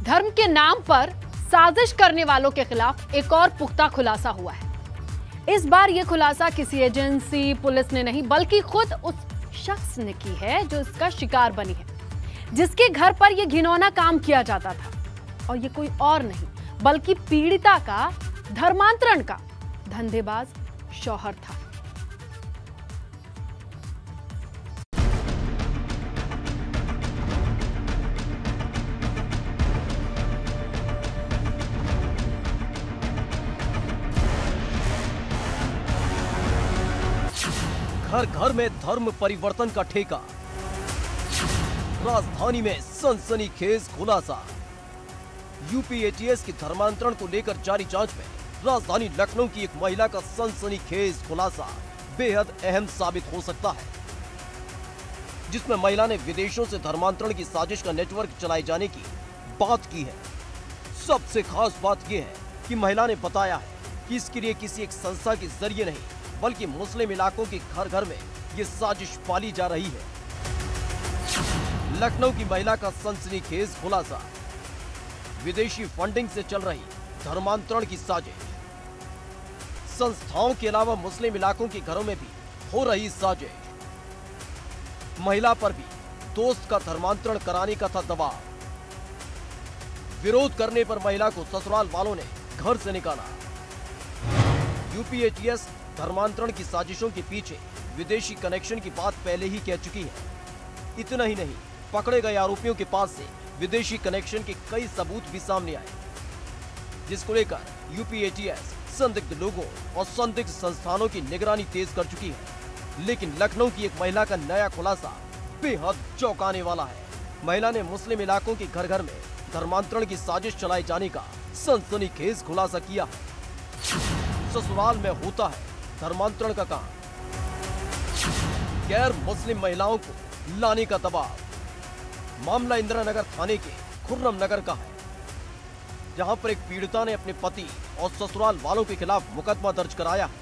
धर्म के नाम पर साजिश करने वालों के खिलाफ एक और पुख्ता खुलासा हुआ है। इस बार यह खुलासा किसी एजेंसी, पुलिस ने नहीं बल्कि खुद उस शख्स ने की है जो इसका शिकार बनी है, जिसके घर पर यह घिनौना काम किया जाता था। और यह कोई और नहीं बल्कि पीड़िता का धर्मांतरण का धंधेबाज शौहर था। घर घर में धर्म परिवर्तन का ठेका, राजधानी में सनसनीखेज खुलासा। यूपी एटीएस की धर्मांतरण को लेकर जारी जांच में राजधानी लखनऊ की एक महिला का सनसनीखेज खुलासा बेहद अहम साबित हो सकता है, जिसमें महिला ने विदेशों से धर्मांतरण की साजिश का नेटवर्क चलाए जाने की बात की है। सबसे खास बात यह है कि महिला ने बताया है कि इसके लिए किसी एक संस्था के जरिए नहीं बल्कि मुस्लिम इलाकों के घर घर में ये साजिश पाली जा रही है। लखनऊ की महिला का सनसनीखेज खुलासा, विदेशी फंडिंग से चल रही धर्मांतरण की साजिश। संस्थाओं के अलावा मुस्लिम इलाकों के घरों में भी हो रही साजिश। महिला पर भी दोस्त का धर्मांतरण कराने का था दबाव। विरोध करने पर महिला को ससुराल वालों ने घर से निकाला। यूपी एटीएस धर्मांतरण की साजिशों के पीछे विदेशी कनेक्शन की बात पहले ही कह चुकी है। इतना ही नहीं, पकड़े गए आरोपियों के पास से विदेशी कनेक्शन के कई सबूत भी सामने आए, जिसको लेकर यूपी एटीएस संदिग्ध लोगों और संदिग्ध संस्थानों की निगरानी तेज कर चुकी है। लेकिन लखनऊ की एक महिला का नया खुलासा बेहद चौंकाने वाला है। महिला ने मुस्लिम इलाकों के घर घर में धर्मांतरण की साजिश चलाए जाने का सनसनीखेज खुलासा किया है। ससुराल में होता है धर्मांतरण का काम, गैर मुस्लिम महिलाओं को लाने का दबाव। मामला इंदिरा नगर थाने के खुर्रम नगर का है, जहां पर एक पीड़िता ने अपने पति और ससुराल वालों के खिलाफ मुकदमा दर्ज कराया है।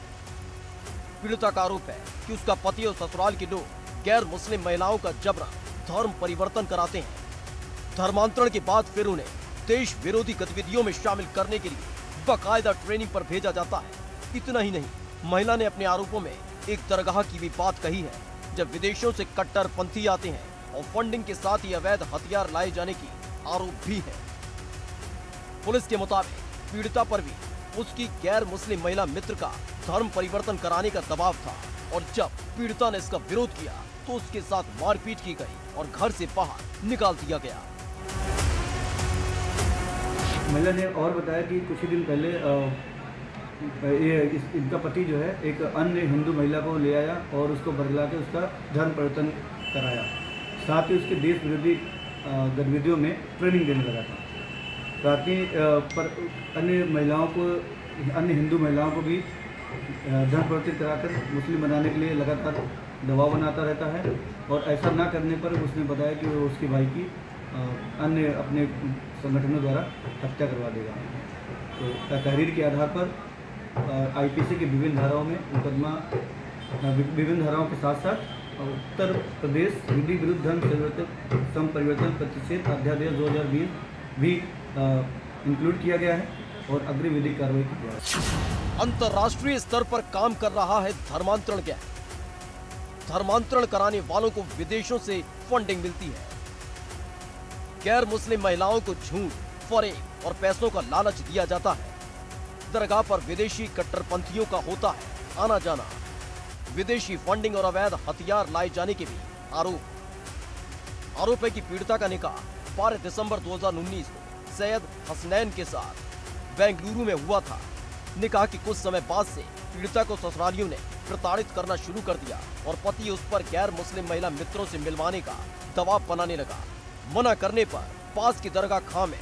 पीड़िता का आरोप है कि उसका पति और ससुराल के लोग गैर मुस्लिम महिलाओं का जबरन धर्म परिवर्तन कराते हैं। धर्मांतरण के बाद फिर उन्हें देश विरोधी गतिविधियों में शामिल करने के लिए बाकायदा ट्रेनिंग पर भेजा जाता है। इतना ही नहीं, महिला ने अपने आरोपों में एक दरगाह की भी बात कही है, जब विदेशों से कट्टरपंथी आते हैं और फंडिंग के साथ ही अवैध हथियार लाए जाने की आरोप भी है। पुलिस के मुताबिक पीड़िता पर भी उसकी गैर मुस्लिम महिला मित्र का धर्म परिवर्तन कराने का दबाव था, और जब पीड़िता ने इसका विरोध किया तो उसके साथ मारपीट की गई और घर से बाहर निकाल दिया गया। महिला ने और बताया कि कुछ ही दिन पहले इनका पति जो है एक अन्य हिंदू महिला को ले आया और उसको बदला के उसका धर्म परिवर्तन कराया, साथ ही उसके देश विरोधी गतिविधियों में ट्रेनिंग देने लगा था। साथ ही पर अन्य महिलाओं को, अन्य हिंदू महिलाओं को भी धर्म परिवर्तन कराकर मुस्लिम बनाने के लिए लगातार दबाव बनाता रहता है, और ऐसा ना करने पर उसने बताया कि वो उसके भाई की अन्य अपने संगठनों द्वारा हत्या करवा देगा। तो तहरीर के आधार पर आईपीसी की विभिन्न धाराओं में मुकदमा, विभिन्न धाराओं के साथ साथ उत्तर प्रदेश विधि विरुद्ध धर्म परिवर्तन प्रतिषेध अध्यादेश 2020 भी इंक्लूड किया गया है और अग्रिम विधिक कार्रवाई की गई है। अंतर्राष्ट्रीय स्तर पर काम कर रहा है धर्मांतरण गैंग। धर्मांतरण कराने वालों को विदेशों से फंडिंग मिलती है। गैर मुस्लिम महिलाओं को झूठ, फरेब और पैसों का लालच दिया जाता है। दरगाह पर विदेशी कट्टरपंथियों का होता है आना जाना। विदेशी फंडिंग और अवैध हथियार लाए जाने के भी आरोप है कि पीड़िता का निकाह 12 दिसंबर 2019 को सैयद हसनैन के साथ बेंगलुरु में हुआ था। निकाह के कुछ समय बाद से पीड़िता को ससुरालियों ने प्रताड़ित करना शुरू कर दिया और पति उस पर गैर मुस्लिम महिला मित्रों से मिलवाने का दबाव बनाने लगा। मना करने पर पास की दरगाह खां में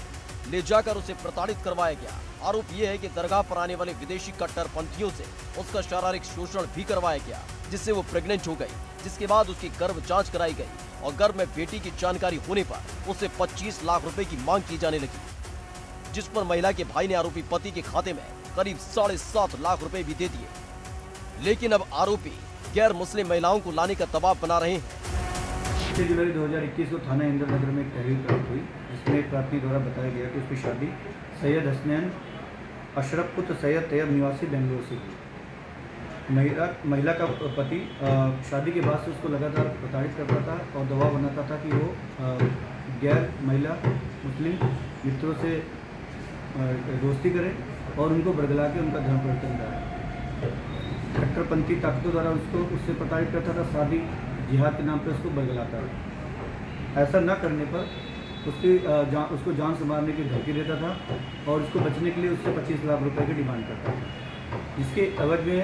ले जाकर उसे प्रताड़ित करवाया गया। आरोप यह है कि दरगाह पर आने वाले विदेशी कट्टरपंथियों से उसका शारीरिक शोषण भी करवाया गया, जिससे वो प्रेग्नेंट हो गई, जिसके बाद उसकी गर्भ जांच कराई गई और गर्भ में बेटी की जानकारी होने पर उसे 25 लाख रुपए की मांग की जाने लगी, जिस पर महिला के भाई ने आरोपी पति के खाते में करीब 7.5 लाख रुपए भी दे दिए। लेकिन अब आरोपी गैर मुस्लिम महिलाओं को लाने का दबाव बना रहे हैं। 6 जुलाई 2021 को थाना इंदिरा नगर में एक तहरीर प्राप्त हुई, जिसमें एक प्रार्थी द्वारा बताया गया कि उसकी शादी सैयद हसनैन अशरफ पुत्र सैयद तैयब निवासी बेंगलोर से हुई। महिला का पति शादी के बाद से उसको लगातार प्रताड़ित करता था और दबाव बनाता था कि वो गैर महिला मुस्लिम मित्रों से दोस्ती करे और उनको बरगला के उनका धर्म परिवर्तन कराए। कट्टरपंथी ताकतों द्वारा उससे प्रताड़ित करता था, शादी जिहाद के नाम पर उसको बरगलाता था। ऐसा न करने पर उसको जान से मारने की धमकी देता था और उसको बचने के लिए उससे 25 लाख रुपए की डिमांड करता था, जिसके एवज में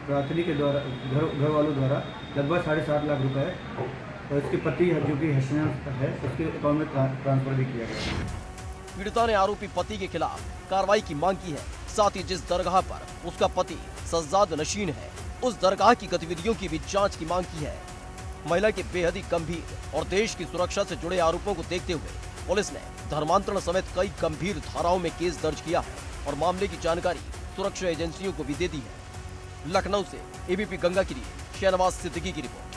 प्रार्थनी के द्वारा घर वालों द्वारा लगभग 7.5 लाख रुपए और इसके पति जो कि हसनैन है उसके अकाउंट में ट्रांसफर भी किया गया। पीड़िता ने आरोपी पति के खिलाफ कार्रवाई की मांग की है। साथ ही जिस दरगाह पर उसका पति सज्जाद नशीन है, उस दरगाह की गतिविधियों की भी जांच की मांग की है। महिला के बेहद ही गंभीर और देश की सुरक्षा से जुड़े आरोपों को देखते हुए पुलिस ने धर्मांतरण समेत कई गंभीर धाराओं में केस दर्ज किया है और मामले की जानकारी सुरक्षा एजेंसियों को भी दे दी है। लखनऊ से एबीपी गंगा के लिए शहनवाज सिद्दीकी की रिपोर्ट।